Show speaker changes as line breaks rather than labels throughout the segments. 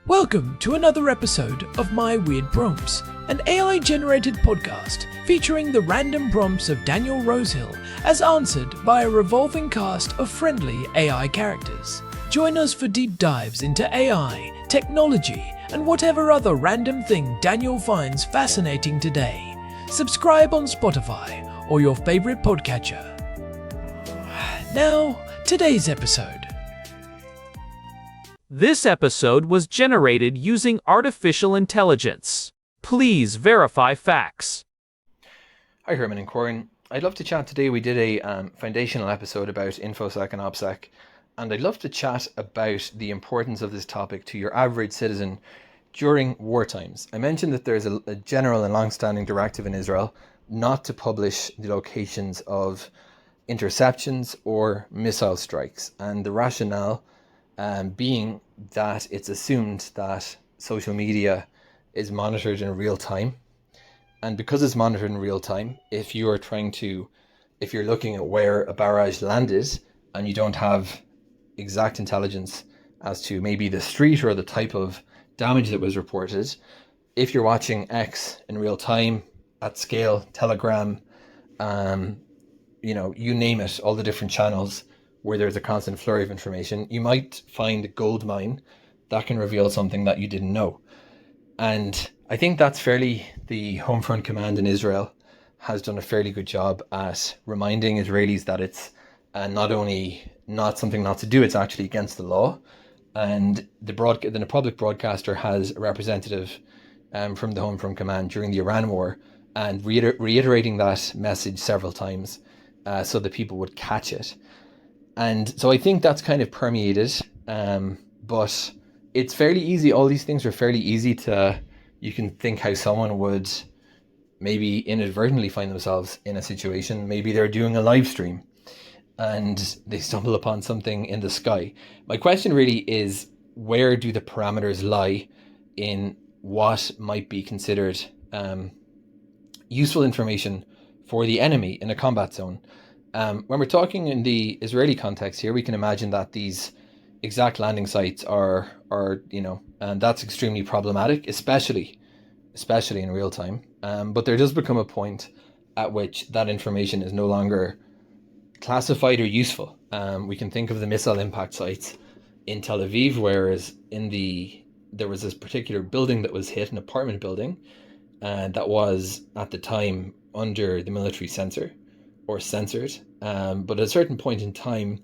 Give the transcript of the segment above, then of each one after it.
Welcome to another episode of My Weird Prompts, an AI-generated podcast featuring the random prompts of Daniel Rosehill as answered by a revolving cast of friendly AI characters. Join us for deep dives into AI, technology, and whatever other random thing Daniel finds fascinating today. Subscribe on Spotify or your favorite podcatcher. Now, today's episode.
This episode was generated using artificial intelligence. Please verify facts.
Hi Herman and Corin. I'd love to chat today. We did a foundational episode about InfoSec and OpSec, and I'd love to chat about the importance of this topic to your average citizen during war times. I mentioned that there's a general and long-standing directive in Israel not to publish the locations of interceptions or missile strikes, and the rationale being that it's assumed that social media is monitored in real time. And because it's monitored in real time, if you're looking at where a barrage landed and you don't have exact intelligence as to maybe the street or the type of damage that was reported, if you're watching X in real time, at scale, Telegram, you name it, all the different channels where there's a constant flurry of information, you might find a gold mine that can reveal something that you didn't know. And I think the Home Front Command in Israel has done a fairly good job at reminding Israelis that it's not only not something not to do, it's actually against the law. And the public broadcaster has a representative from the Home Front Command during the Iran war and reiterating that message several times so that people would catch it. And so I think that's kind of permeated, but it's fairly easy. All these things are fairly easy you can think how someone would maybe inadvertently find themselves in a situation. Maybe they're doing a live stream and they stumble upon something in the sky. My question really is, where do the parameters lie in what might be considered useful information for the enemy in a combat zone? When we're talking in the Israeli context here, we can imagine that these exact landing sites are and that's extremely problematic, especially in real time. But there does become a point at which that information is no longer classified or useful. We can think of the missile impact sites in Tel Aviv, whereas there was this particular building that was hit, an apartment building, that was at the time under the military censor or censored. But at a certain point in time,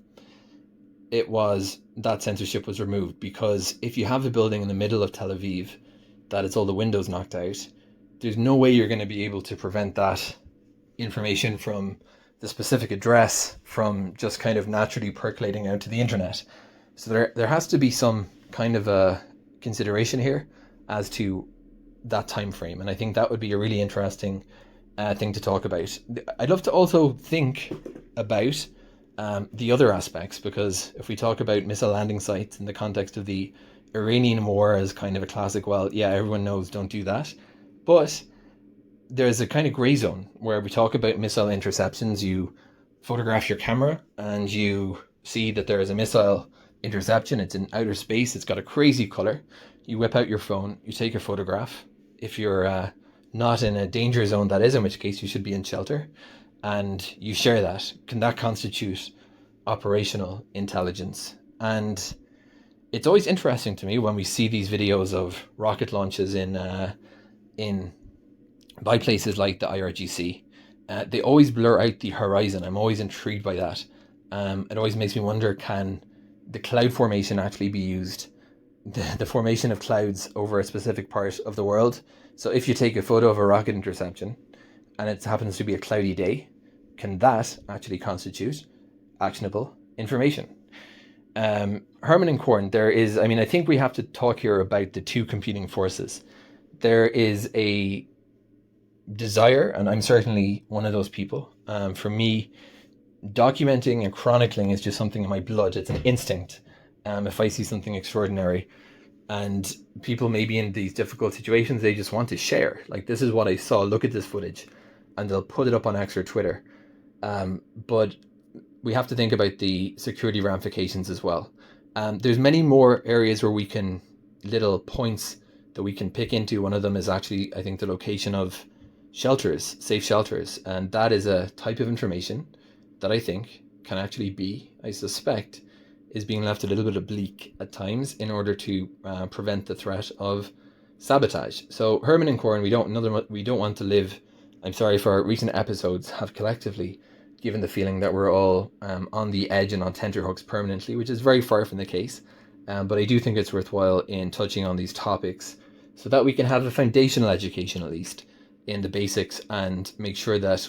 that censorship was removed, because if you have a building in the middle of Tel Aviv that it's all the windows knocked out, there's no way you're going to be able to prevent that information from the specific address from just kind of naturally percolating out to the internet. So there has to be some kind of a consideration here as to that time frame, and I think that would be a really interesting thing to talk about. I'd love to also think about the other aspects, because if we talk about missile landing sites in the context of the Iranian war as kind of a classic, well, yeah, everyone knows don't do that. But there's a kind of gray zone where we talk about missile interceptions. You photograph your camera and you see that there is a missile interception. It's in outer space. It's got a crazy color. You whip out your phone, you take a photograph. If you're not in a danger zone, that is, in which case you should be in shelter, and you share that. Can that constitute operational intelligence? And it's always interesting to me when we see these videos of rocket launches by places like the IRGC. They always blur out the horizon. I'm always intrigued by that. It always makes me wonder, can the cloud formation actually be used? The formation of clouds over a specific part of the world. So if you take a photo of a rocket interception and it happens to be a cloudy day, can that actually constitute actionable information? Herman and Korn, I think we have to talk here about the two competing forces. There is a desire, and I'm certainly one of those people. For me, documenting and chronicling is just something in my blood. It's an instinct. If I see something extraordinary, and people may be in these difficult situations, they just want to share. Like, this is what I saw, look at this footage, and they'll put it up on X or Twitter. But we have to think about the security ramifications as well. There's many more areas where we can little points that we can pick into. One of them is actually, I think, the location of shelters, safe shelters. And that is a type of information that I think can actually be, I suspect, is being left a little bit oblique at times in order to prevent the threat of sabotage. So Herman and Corin, we don't want to live. I'm sorry for our recent episodes have collectively given the feeling that we're all on the edge and on tenterhooks permanently, which is very far from the case. But I do think it's worthwhile in touching on these topics so that we can have a foundational education, at least, in the basics, and make sure that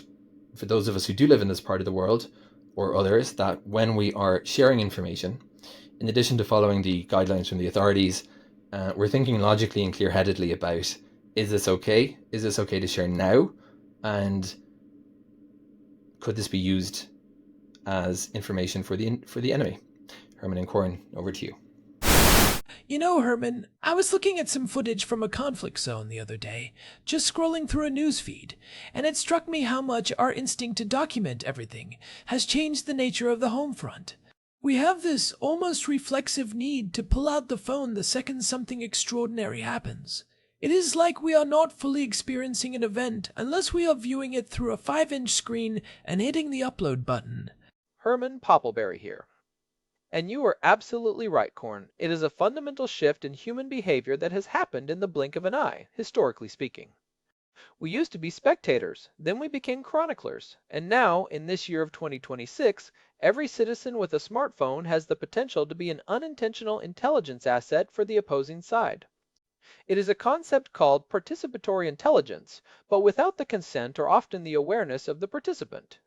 for those of us who do live in this part of the world, or others, that when we are sharing information, in addition to following the guidelines from the authorities, we're thinking logically and clear-headedly about, is this okay? Is this okay to share now? And could this be used as information for the enemy? Herman and Corin, over to you.
You know, Herman, I was looking at some footage from a conflict zone the other day, just scrolling through a news feed, and it struck me how much our instinct to document everything has changed the nature of the home front. We have this almost reflexive need to pull out the phone the second something extraordinary happens. It is like we are not fully experiencing an event unless we are viewing it through a 5-inch screen and hitting the upload button.
Herman Poppleberry here. And you are absolutely right, Corn. It is a fundamental shift in human behavior that has happened in the blink of an eye, historically speaking. We used to be spectators, then we became chroniclers, and now, in this year of 2026, every citizen with a smartphone has the potential to be an unintentional intelligence asset for the opposing side. It is a concept called participatory intelligence, but without the consent or often the awareness of the participant.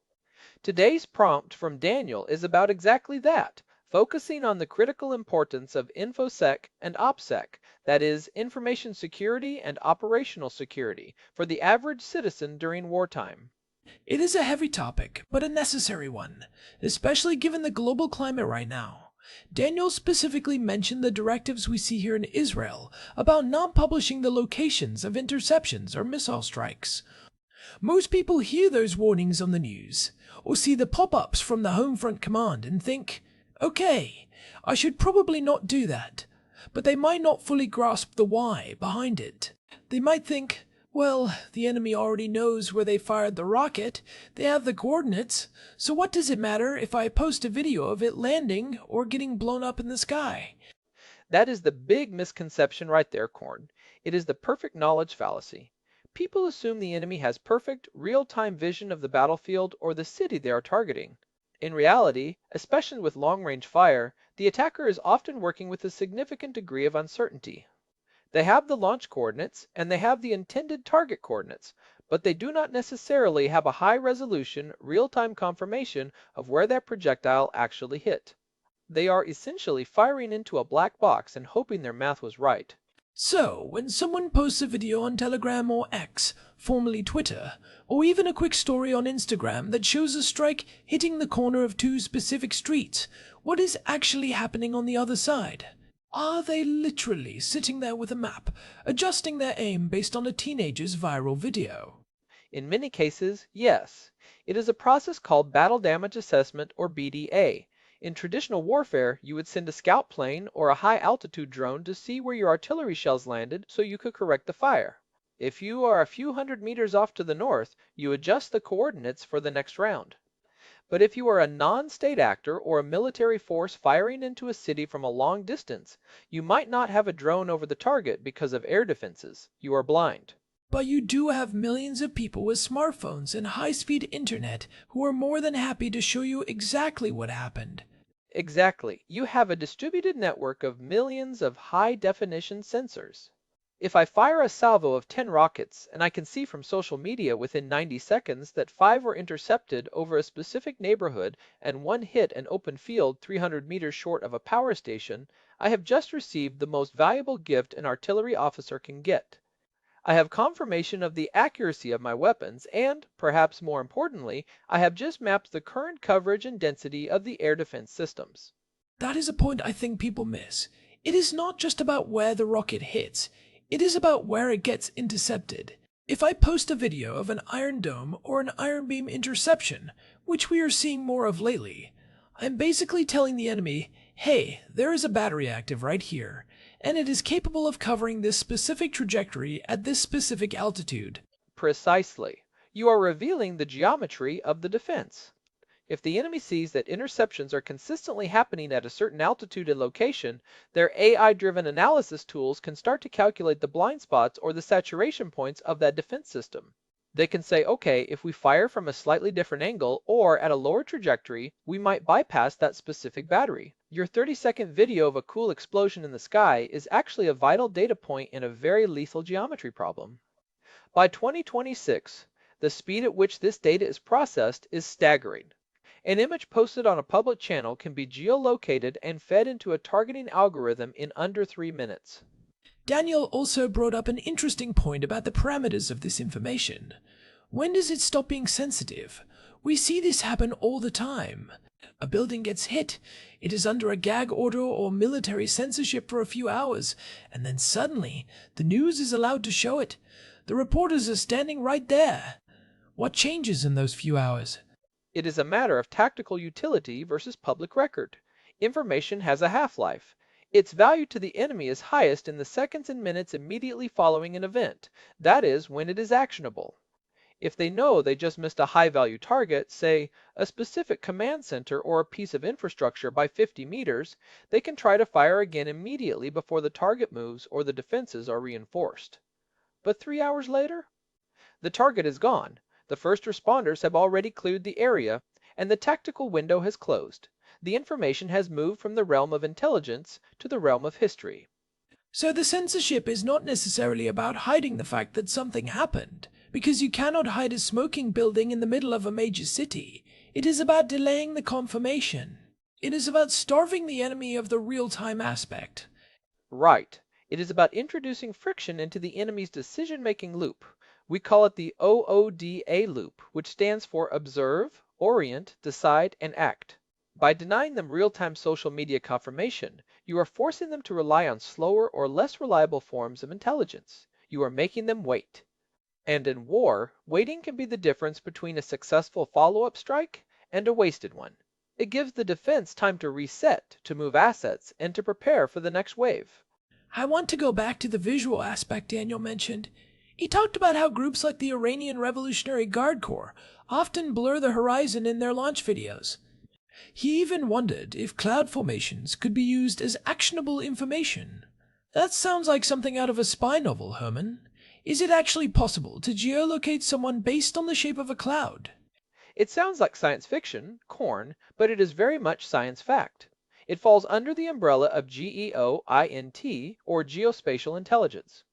Today's prompt from Daniel is about exactly that, focusing on the critical importance of InfoSec and OpSec, that is, information security and operational security, for the average citizen during wartime.
It is a heavy topic, but a necessary one, especially given the global climate right now. Daniel specifically mentioned the directives we see here in Israel about not publishing the locations of interceptions or missile strikes. Most people hear those warnings on the news, or see the pop-ups from the Home Front Command and think, okay, I should probably not do that, but they might not fully grasp the why behind it. They might think, well, the enemy already knows where they fired the rocket, they have the coordinates, so what does it matter if I post a video of it landing or getting blown up in the sky?
That is the big misconception right there, Corn. It is the perfect knowledge fallacy. People assume the enemy has perfect, real-time vision of the battlefield or the city they are targeting. In reality, especially with long-range fire, the attacker is often working with a significant degree of uncertainty. They have the launch coordinates, and they have the intended target coordinates, but they do not necessarily have a high-resolution, real-time confirmation of where that projectile actually hit. They are essentially firing into a black box and hoping their math was right.
So, when someone posts a video on Telegram or X, formerly Twitter, or even a quick story on Instagram that shows a strike hitting the corner of 2 specific streets, what is actually happening on the other side? Are they literally sitting there with a map, adjusting their aim based on a teenager's viral video?
In many cases, yes. It is a process called Battle Damage Assessment, or BDA. In traditional warfare, you would send a scout plane or a high-altitude drone to see where your artillery shells landed so you could correct the fire. If you are a few hundred meters off to the north, you adjust the coordinates for the next round. But if you are a non-state actor or a military force firing into a city from a long distance, you might not have a drone over the target because of air defenses. You are blind.
But you do have millions of people with smartphones and high-speed internet who are more than happy to show you exactly what happened.
Exactly. You have a distributed network of millions of high-definition sensors. If I fire a salvo of 10 rockets, and I can see from social media within 90 seconds that 5 were intercepted over a specific neighborhood and 1 hit an open field 300 meters short of a power station, I have just received the most valuable gift an artillery officer can get. I have confirmation of the accuracy of my weapons, and, perhaps more importantly, I have just mapped the current coverage and density of the air defense systems.
That is a point I think people miss. It is not just about where the rocket hits, it is about where it gets intercepted. If I post a video of an Iron Dome or an Iron Beam interception, which we are seeing more of lately, I'm basically telling the enemy, hey, there is a battery active right here, and it is capable of covering this specific trajectory at this specific altitude.
Precisely. You are revealing the geometry of the defense. If the enemy sees that interceptions are consistently happening at a certain altitude and location, their AI-driven analysis tools can start to calculate the blind spots or the saturation points of that defense system. They can say, okay, if we fire from a slightly different angle or at a lower trajectory, we might bypass that specific battery. Your 30-second video of a cool explosion in the sky is actually a vital data point in a very lethal geometry problem. By 2026, the speed at which this data is processed is staggering. An image posted on a public channel can be geolocated and fed into a targeting algorithm in under 3 minutes.
Daniel also brought up an interesting point about the parameters of this information. When does it stop being sensitive? We see this happen all the time. A building gets hit, it is under a gag order or military censorship for a few hours, and then suddenly the news is allowed to show it. The reporters are standing right there. What changes in those few hours?
It is a matter of tactical utility versus public record. Information has a half-life. Its value to the enemy is highest in the seconds and minutes immediately following an event, that is, when it is actionable. If they know they just missed a high-value target, say, a specific command center or a piece of infrastructure by 50 meters, they can try to fire again immediately before the target moves or the defenses are reinforced. But 3 hours later? The target is gone. The first responders have already cleared the area, and the tactical window has closed. The information has moved from the realm of intelligence to the realm of history.
So the censorship is not necessarily about hiding the fact that something happened, because you cannot hide a smoking building in the middle of a major city. It is about delaying the confirmation. It is about starving the enemy of the real-time aspect.
Right. It is about introducing friction into the enemy's decision-making loop. We call it the OODA loop, which stands for Observe, Orient, Decide, and Act. By denying them real-time social media confirmation, you are forcing them to rely on slower or less reliable forms of intelligence. You are making them wait. And in war, waiting can be the difference between a successful follow-up strike and a wasted one. It gives the defense time to reset, to move assets, and to prepare for the next wave.
I want to go back to the visual aspect Daniel mentioned. He talked about how groups like the Iranian Revolutionary Guard Corps often blur the horizon in their launch videos. He even wondered if cloud formations could be used as actionable information. That sounds like something out of a spy novel, Herman. Is it actually possible to geolocate someone based on the shape of a cloud?
It sounds like science fiction, corn, but it is very much science fact. It falls under the umbrella of GEOINT, or geospatial intelligence.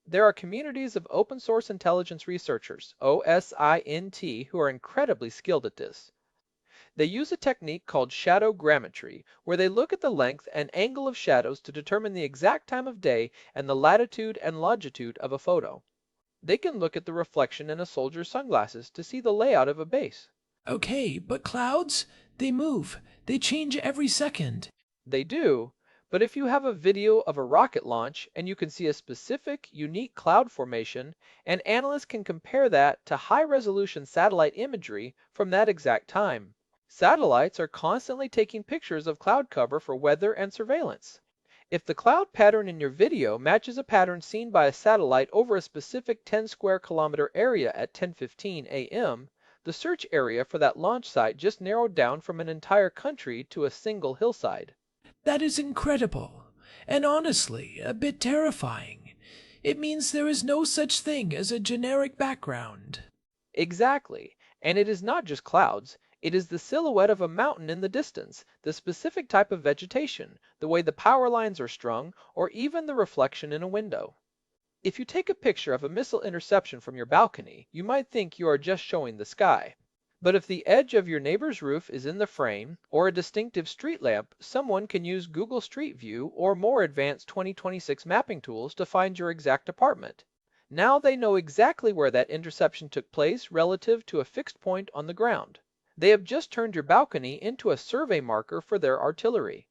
There are communities of open source intelligence researchers, OSINT, who are incredibly skilled at this. They use a technique called shadowgrammetry, where they look at the length and angle of shadows to determine the exact time of day and the latitude and longitude of a photo. They can look at the reflection in a soldier's sunglasses to see the layout of a base.
Okay, but clouds? They move. They change every second.
They do, but if you have a video of a rocket launch and you can see a specific, unique cloud formation, an analyst can compare that to high-resolution satellite imagery from that exact time. Satellites are constantly taking pictures of cloud cover for weather and surveillance. If the cloud pattern in your video matches a pattern seen by a satellite over a specific 10 square kilometer area at 10:15 a.m., the search area for that launch site just narrowed down from an entire country to a single hillside.
That is incredible, and honestly, a bit terrifying. It means there is no such thing as a generic background.
Exactly, and it is not just clouds. It is the silhouette of a mountain in the distance, the specific type of vegetation, the way the power lines are strung, or even the reflection in a window. If you take a picture of a missile interception from your balcony, you might think you are just showing the sky. But if the edge of your neighbor's roof is in the frame, or a distinctive street lamp, someone can use Google Street View or more advanced 2026 mapping tools to find your exact apartment. Now they know exactly where that interception took place relative to a fixed point on the ground. They have just turned your balcony into a survey marker for their artillery.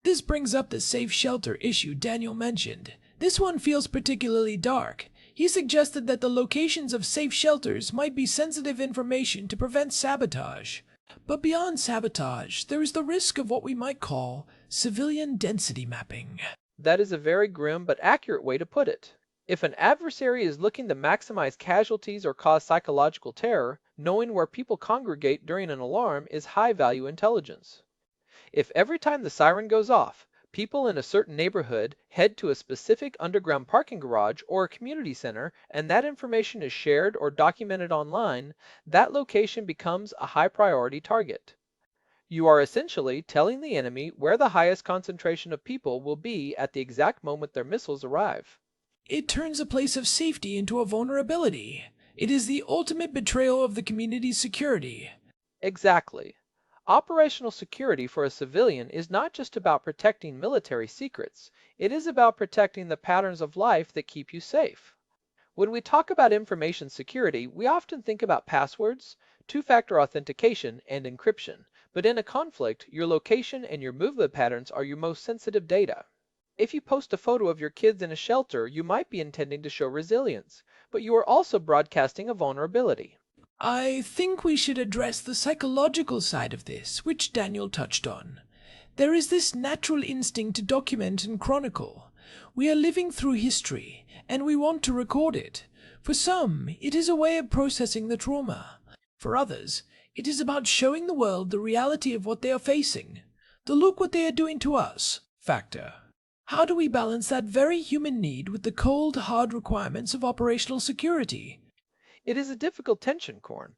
This brings up the safe shelter issue Daniel mentioned. This one feels particularly dark. He suggested that the locations of safe shelters might be sensitive information to prevent sabotage. But beyond sabotage, there is the risk of what we might call civilian density mapping.
That is a very grim but accurate way to put it. If an adversary is looking to maximize casualties or cause psychological terror, knowing where people congregate during an alarm is high-value intelligence. If every time the siren goes off, people in a certain neighborhood head to a specific underground parking garage or a community center, and that information is shared or documented online, that location becomes a high-priority target. You are essentially telling the enemy where the highest concentration of people will be at the exact moment their missiles arrive.
It turns a place of safety into a vulnerability. It is the ultimate betrayal of the community's security.
Exactly. Operational security for a civilian is not just about protecting military secrets, it is about protecting the patterns of life that keep you safe. When we talk about information security, we often think about passwords, two-factor authentication, and encryption, but in a conflict, your location and your movement patterns are your most sensitive data. If you post a photo of your kids in a shelter, you might be intending to show resilience, but you are also broadcasting a vulnerability.
I think we should address the psychological side of this, which Daniel touched on. There is this natural instinct to document and chronicle. We are living through history, and we want to record it. For some, it is a way of processing the trauma. For others, it is about showing the world the reality of what they are facing. The "look what they are doing to us" factor. How do we balance that very human need with the cold, hard requirements of operational security?
It is a difficult tension, Korn.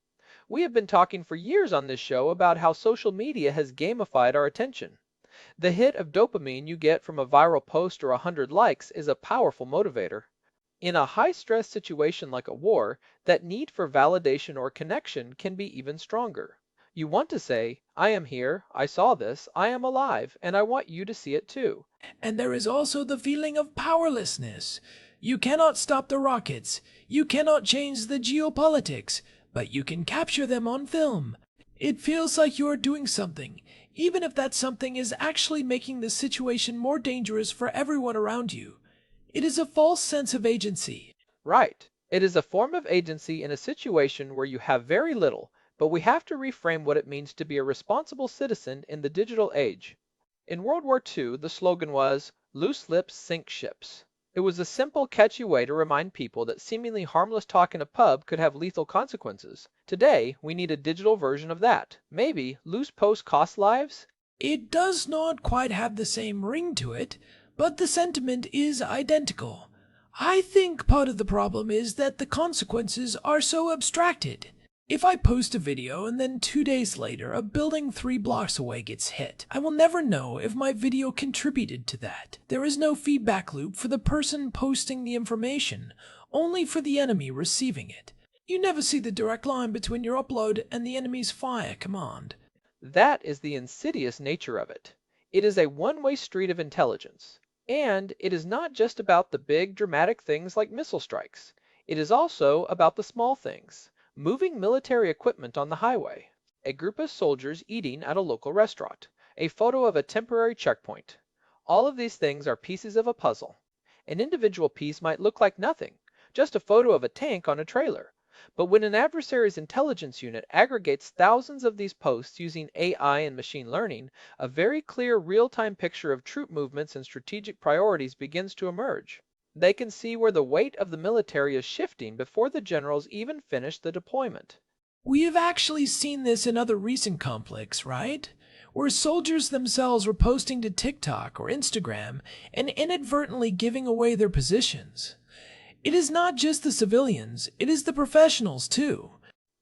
We have been talking for years on this show about how social media has gamified our attention. The hit of dopamine you get from a viral post or 100 likes is a powerful motivator. In a high-stress situation like a war, that need for validation or connection can be even stronger. You want to say, I am here, I saw this, I am alive, and I want you to see it too.
And there is also the feeling of powerlessness. You cannot stop the rockets, you cannot change the geopolitics, but you can capture them on film. It feels like you are doing something, even if that something is actually making the situation more dangerous for everyone around you. It is a false sense of agency.
Right. It is a form of agency in a situation where you have very little, but we have to reframe what it means to be a responsible citizen in the digital age. In World War II, the slogan was, "Loose lips sink ships." It was a simple, catchy way to remind people that seemingly harmless talk in a pub could have lethal consequences. Today, we need a digital version of that. Maybe loose posts cost lives?
It does not quite have the same ring to it, but the sentiment is identical. I think part of the problem is that the consequences are so abstracted. If I post a video and then 2 days later a building 3 blocks away gets hit, I will never know if my video contributed to that. There is no feedback loop for the person posting the information, only for the enemy receiving it. You never see the direct line between your upload and the enemy's fire command.
That is the insidious nature of it. It is a one-way street of intelligence. And it is not just about the big, dramatic things like missile strikes. It is also about the small things. Moving military equipment on the highway, a group of soldiers eating at a local restaurant, a photo of a temporary checkpoint. All of these things are pieces of a puzzle. An individual piece might look like nothing, just a photo of a tank on a trailer. But when an adversary's intelligence unit aggregates thousands of these posts using AI and machine learning, a very clear real-time picture of troop movements and strategic priorities begins to emerge. They can see where the weight of the military is shifting before the generals even finish the deployment.
We have actually seen this in other recent conflicts, right? Where soldiers themselves were posting to TikTok or Instagram and inadvertently giving away their positions. It is not just the civilians, it is the professionals too.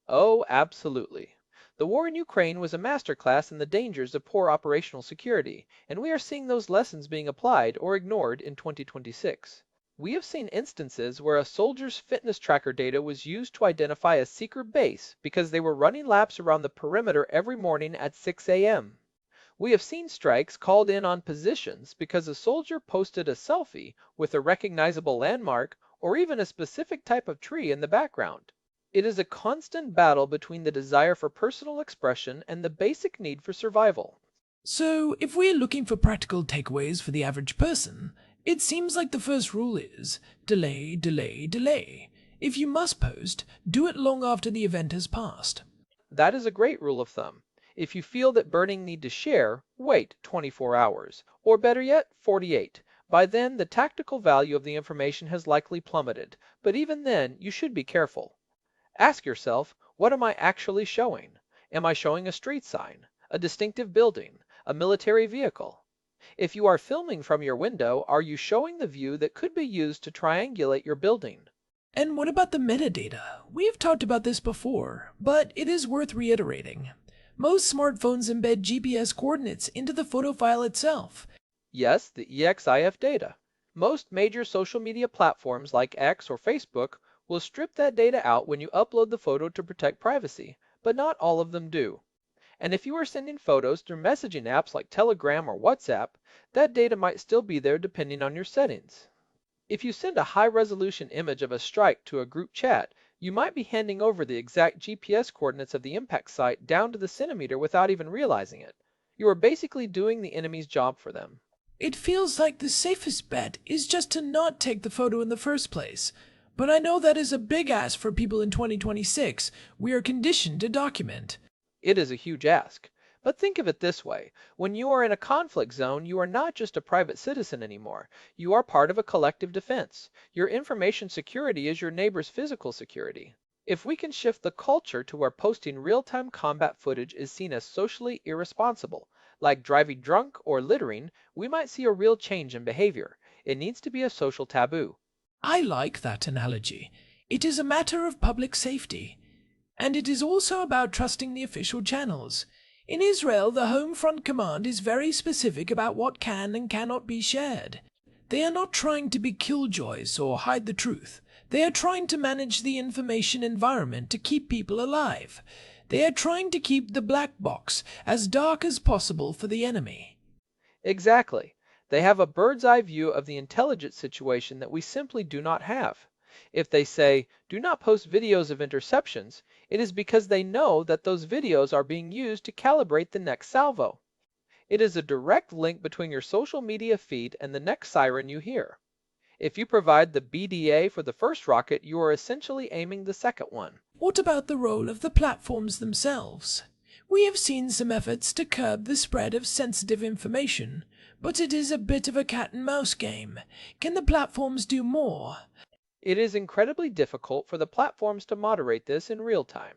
Oh, absolutely. The war in Ukraine was a masterclass in the dangers of poor operational security, and we are seeing those lessons being applied or ignored in 2026. We have seen instances where a soldier's fitness tracker data was used to identify a secret base because they were running laps around the perimeter every morning at 6 a.m. We have seen strikes called in on positions because a soldier posted a selfie with a recognizable landmark or even a specific type of tree in the background. It is a constant battle between the desire for personal expression and the basic need for survival.
So, if we are looking for practical takeaways for the average person, it seems like the first rule is delay, delay, delay. If you must post, do it long after the event has passed.
That is a great rule of thumb. If you feel that burning need to share, wait 24 hours, or better yet, 48. By then, the tactical value of the information has likely plummeted, but even then, you should be careful. Ask yourself, what am I actually showing? Am I showing a street sign, a distinctive building, a military vehicle? If you are filming from your window, are you showing the view that could be used to triangulate your building?
And what about the metadata? We've talked about this before, but it is worth reiterating. Most smartphones embed GPS coordinates into the photo file itself.
Yes, the EXIF data. Most major social media platforms like X or Facebook will strip that data out when you upload the photo to protect privacy, but not all of them do. And if you are sending photos through messaging apps like Telegram or WhatsApp, that data might still be there depending on your settings. If you send a high-resolution image of a strike to a group chat, you might be handing over the exact GPS coordinates of the impact site down to the centimeter without even realizing it. You are basically doing the enemy's job for them.
It feels like the safest bet is just to not take the photo in the first place. But I know that is a big ask for people in 2026. We are conditioned to document.
It is a huge ask. But think of it this way. When you are in a conflict zone, you are not just a private citizen anymore. You are part of a collective defense. Your information security is your neighbor's physical security. If we can shift the culture to where posting real-time combat footage is seen as socially irresponsible, like driving drunk or littering, we might see a real change in behavior. It needs to be a social taboo.
I like that analogy. It is a matter of public safety. And it is also about trusting the official channels. In Israel, the Home Front Command is very specific about what can and cannot be shared. They are not trying to be killjoys or hide the truth. They are trying to manage the information environment to keep people alive. They are trying to keep the black box as dark as possible for the enemy.
Exactly. They have a bird's eye view of the intelligence situation that we simply do not have. If they say, do not post videos of interceptions, it is because they know that those videos are being used to calibrate the next salvo. It is a direct link between your social media feed and the next siren you hear. If you provide the BDA for the first rocket, you are essentially aiming the second one.
What about the role of the platforms themselves? We have seen some efforts to curb the spread of sensitive information, but it is a bit of a cat and mouse game. Can the platforms do more?
It is incredibly difficult for the platforms to moderate this in real time.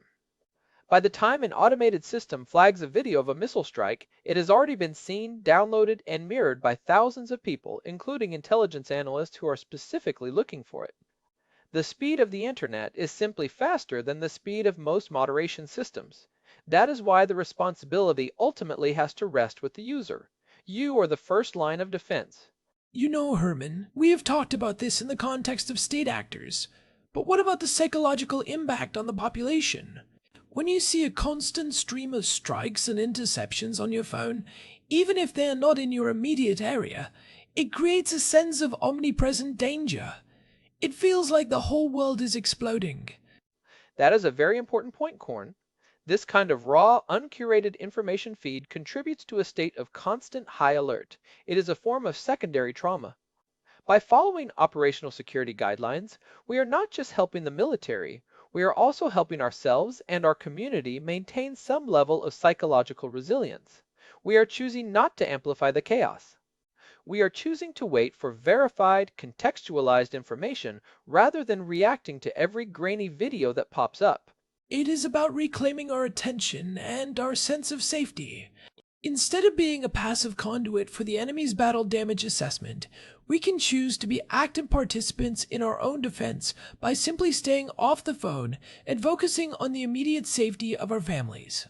By the time an automated system flags a video of a missile strike, it has already been seen, downloaded, and mirrored by thousands of people, including intelligence analysts who are specifically looking for it. The speed of the internet is simply faster than the speed of most moderation systems. That is why the responsibility ultimately has to rest with the user. You are the first line of defense.
You know, Herman, we have talked about this in the context of state actors. But what about the psychological impact on the population? When you see a constant stream of strikes and interceptions on your phone, even if they are not in your immediate area, it creates a sense of omnipresent danger. It feels like the whole world is exploding.
That is a very important point, Korn. This kind of raw, uncurated information feed contributes to a state of constant high alert. It is a form of secondary trauma. By following operational security guidelines, we are not just helping the military, we are also helping ourselves and our community maintain some level of psychological resilience. We are choosing not to amplify the chaos. We are choosing to wait for verified, contextualized information rather than reacting to every grainy video that pops up.
It is about reclaiming our attention and our sense of safety. Instead of being a passive conduit for the enemy's battle damage assessment, we can choose to be active participants in our own defense by simply staying off the phone and focusing on the immediate safety of our families.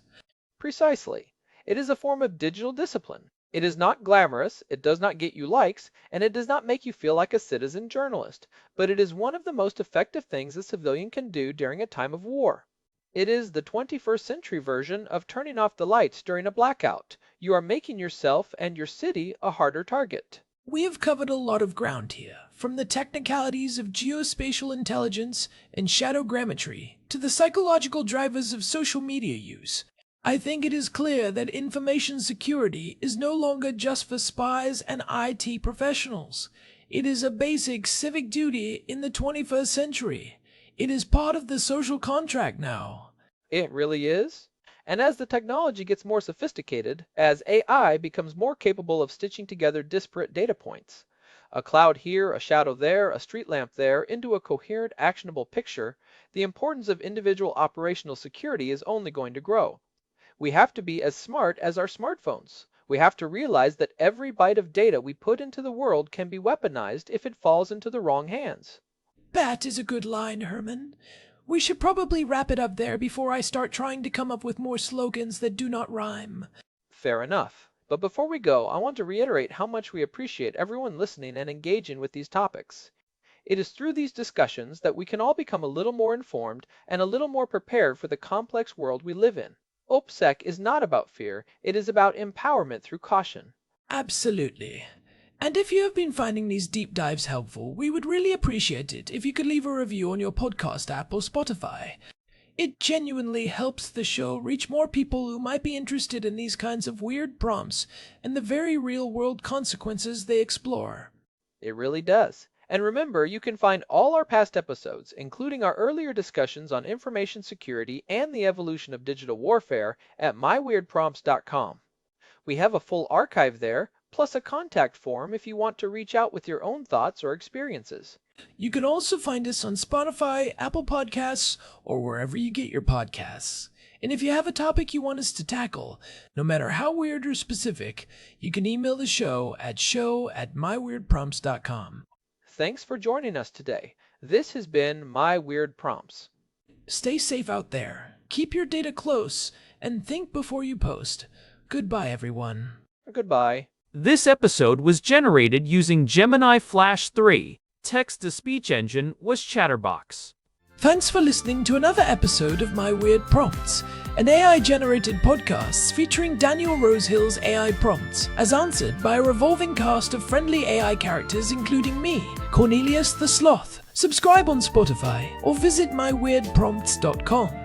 Precisely. It is a form of digital discipline. It is not glamorous, it does not get you likes, and it does not make you feel like a citizen journalist, but it is one of the most effective things a civilian can do during a time of war. It is the 21st century version of turning off the lights during a blackout. You are making yourself and your city a harder target.
We have covered a lot of ground here, from the technicalities of geospatial intelligence and shadowgrammetry to the psychological drivers of social media use. I think it is clear that information security is no longer just for spies and IT professionals. It is a basic civic duty in the 21st century. It is part of the social contract now.
It really is. And as the technology gets more sophisticated, as AI becomes more capable of stitching together disparate data points, A cloud here, a shadow there, a street lamp there, into a coherent, actionable picture, the importance of individual operational security is only going to grow. We have to be as smart as our smartphones. We have to realize that every byte of data we put into the world can be weaponized if it falls into the wrong hands.
That is a good line, Herman. We should probably wrap it up there before I start trying to come up with more slogans that do not rhyme.
Fair enough. But before we go, I want to reiterate how much we appreciate everyone listening and engaging with these topics. It is through these discussions that we can all become a little more informed and a little more prepared for the complex world we live in. OpSec is not about fear, it is about empowerment through caution.
Absolutely. And if you have been finding these deep dives helpful, we would really appreciate it if you could leave a review on your podcast app or Spotify. It genuinely helps the show reach more people who might be interested in these kinds of weird prompts and the very real-world consequences they explore.
It really does. And remember, you can find all our past episodes, including our earlier discussions on information security and the evolution of digital warfare, at myweirdprompts.com. We have a full archive there, plus a contact form if you want to reach out with your own thoughts or experiences.
You can also find us on Spotify, Apple Podcasts, or wherever you get your podcasts. And if you have a topic you want us to tackle, no matter how weird or specific, you can email the show at show@myweirdprompts.com.
Thanks for joining us today. This has been My Weird Prompts.
Stay safe out there, keep your data close, and think before you post. Goodbye, everyone.
Goodbye.
This episode was generated using Gemini Flash 3. Text-to-speech engine was Chatterbox.
Thanks for listening to another episode of My Weird Prompts, an AI-generated podcast featuring Daniel Rosehill's AI prompts, as answered by a revolving cast of friendly AI characters including me, Cornelius the Sloth. Subscribe on Spotify or visit myweirdprompts.com.